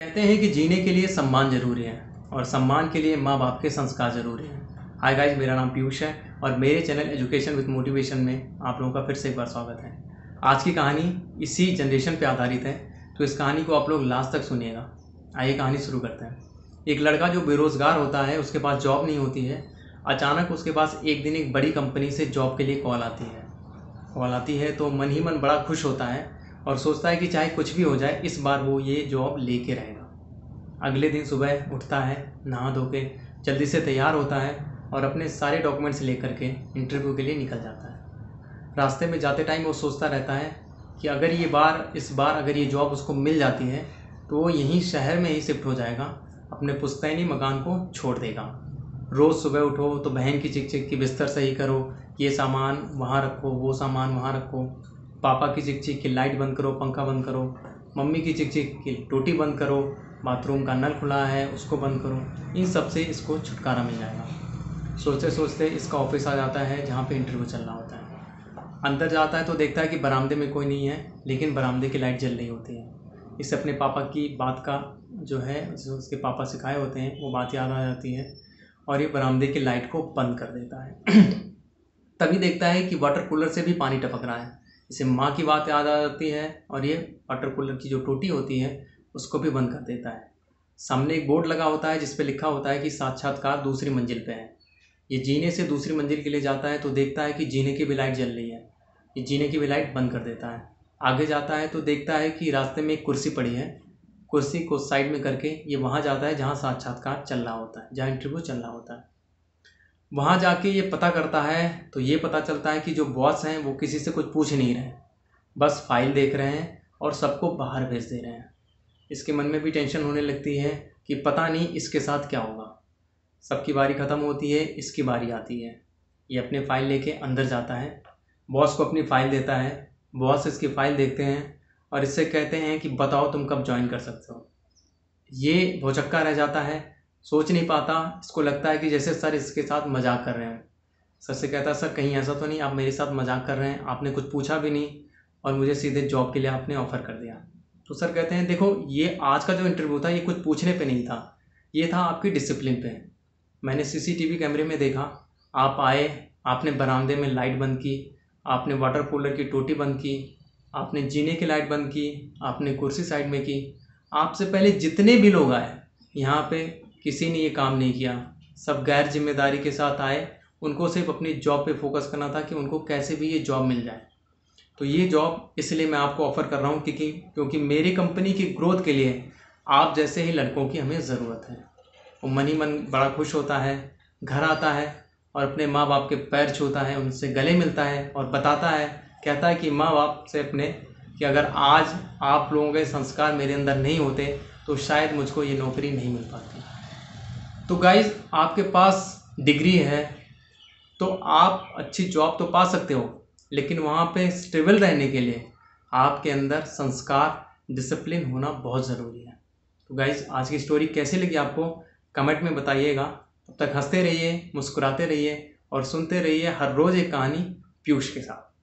कहते हैं कि जीने के लिए सम्मान ज़रूरी है और सम्मान के लिए माँ बाप के संस्कार ज़रूरी हैं। हाय गाइस, मेरा नाम पीयूष है और मेरे चैनल एजुकेशन विद मोटिवेशन में आप लोगों का फिर से एक बार स्वागत है। आज की कहानी इसी जनरेशन पे आधारित है, तो इस कहानी को आप लोग लास्ट तक सुनिएगा। आइए कहानी शुरू करते हैं। एक लड़का जो बेरोज़गार होता है, उसके पास जॉब नहीं होती है। अचानक उसके पास एक दिन एक बड़ी कंपनी से जॉब के लिए कॉल आती है तो मन ही मन बड़ा खुश होता है और सोचता है कि चाहे कुछ भी हो जाए, इस बार वो ये जॉब लेके रहेगा। अगले दिन सुबह उठता है, नहा धो के जल्दी से तैयार होता है और अपने सारे डॉक्यूमेंट्स लेकर के इंटरव्यू के लिए निकल जाता है। रास्ते में जाते टाइम वो सोचता रहता है कि अगर इस बार अगर ये जॉब उसको मिल जाती है तो वो यहीं शहर में ही शिफ्ट हो जाएगा, अपने पुश्तैनी मकान को छोड़ देगा। रोज़ सुबह उठो तो बहन की चिक चिक की बिस्तर सही करो, ये सामान वहाँ रखो, वो सामान वहाँ रखो, पापा की चिक चिक की लाइट बंद करो, पंखा बंद करो, मम्मी की चिक चिक की टोटी बंद करो, बाथरूम का नल खुला है उसको बंद करो। इन सब से इसको छुटकारा मिल जाएगा। सोचते सोचते इसका ऑफिस आ जाता है जहाँ पे इंटरव्यू चल रहा होता है। अंदर जाता है तो देखता है कि बरामदे में कोई नहीं है, लेकिन बरामदे की लाइट जल रही होती है। इसे अपने पापा की बात का जो उसके पापा सिखाए होते हैं वो बात याद आ जाती है और ये बरामदे की लाइट को बंद कर देता है। तभी देखता है कि वाटर कूलर से भी पानी टपक रहा है। इसे माँ की बात याद आ जाती है और ये वाटर कूलर की जो टोटी होती है उसको भी बंद कर देता है। सामने एक बोर्ड लगा होता है जिस पे लिखा होता है कि साक्षात्कार दूसरी मंजिल पे है। ये जीने से दूसरी मंजिल के लिए जाता है तो देखता है कि जीने की भी लाइट जल रही है। ये जीने की भी लाइट बंद कर देता है। आगे जाता है तो देखता है कि रास्ते में एक कुर्सी पड़ी है। कुर्सी को साइड में करके ये वहाँ जाता है जहाँ साक्षात्कार चल रहा होता है, जहाँ इंटरव्यू चल रहा होता है। वहाँ जाके ये पता करता है तो ये पता चलता है कि जो बॉस हैं वो किसी से कुछ पूछ नहीं रहे, बस फाइल देख रहे हैं और सबको बाहर भेज दे रहे हैं। इसके मन में भी टेंशन होने लगती है कि पता नहीं इसके साथ क्या होगा। सबकी बारी ख़त्म होती है, इसकी बारी आती है। ये अपनी फ़ाइल लेके अंदर जाता है, बॉस को अपनी फ़ाइल देता है। बॉस इसकी फ़ाइल देखते हैं और इससे कहते हैं कि बताओ तुम कब ज्वाइन कर सकते हो। ये भौचक्का रह जाता है, सोच नहीं पाता। इसको लगता है कि जैसे सर इसके साथ मजाक कर रहे हैं। सर से कहता है, सर कहीं ऐसा तो नहीं आप मेरे साथ मजाक कर रहे हैं, आपने कुछ पूछा भी नहीं और मुझे सीधे जॉब के लिए आपने ऑफ़र कर दिया। तो सर कहते हैं, देखो ये आज का जो इंटरव्यू था ये कुछ पूछने पे नहीं था, ये था आपकी डिसिप्लिन पे। मैंने सीसीटीवी कैमरे में देखा, आप आए, आपने बरामदे में लाइट बंद की, आपने वाटर कूलर की टोटी बंद की, आपने जीने की लाइट बंद की, आपने कुर्सी साइड में की। आपसे पहले जितने भी लोग आए यहाँ पे किसी ने ये काम नहीं किया। सब गैर जिम्मेदारी के साथ आए, उनको सिर्फ अपनी जॉब पे फोकस करना था कि उनको कैसे भी ये जॉब मिल जाए। तो ये जॉब इसलिए मैं आपको ऑफ़र कर रहा हूँ क्योंकि मेरी कंपनी की ग्रोथ के लिए आप जैसे ही लड़कों की हमें ज़रूरत है। वो मन ही मन बड़ा खुश होता है, घर आता है और अपने माँ बाप के पैर छूता है, उनसे गले मिलता है और बताता है, कहता है कि माँ बाप से अपने कि अगर आज आप लोगों के संस्कार मेरे अंदर नहीं होते तो शायद मुझको ये नौकरी नहीं मिल पाती। तो गाइज़, आपके पास डिग्री है तो आप अच्छी जॉब तो पा सकते हो, लेकिन वहाँ पे स्टेबल रहने के लिए आपके अंदर संस्कार, डिसिप्लिन होना बहुत ज़रूरी है। तो गाइज़, आज की स्टोरी कैसी लगी आपको कमेंट में बताइएगा। तब तक हंसते रहिए, मुस्कुराते रहिए और सुनते रहिए हर रोज़ एक कहानी पीयूष के साथ।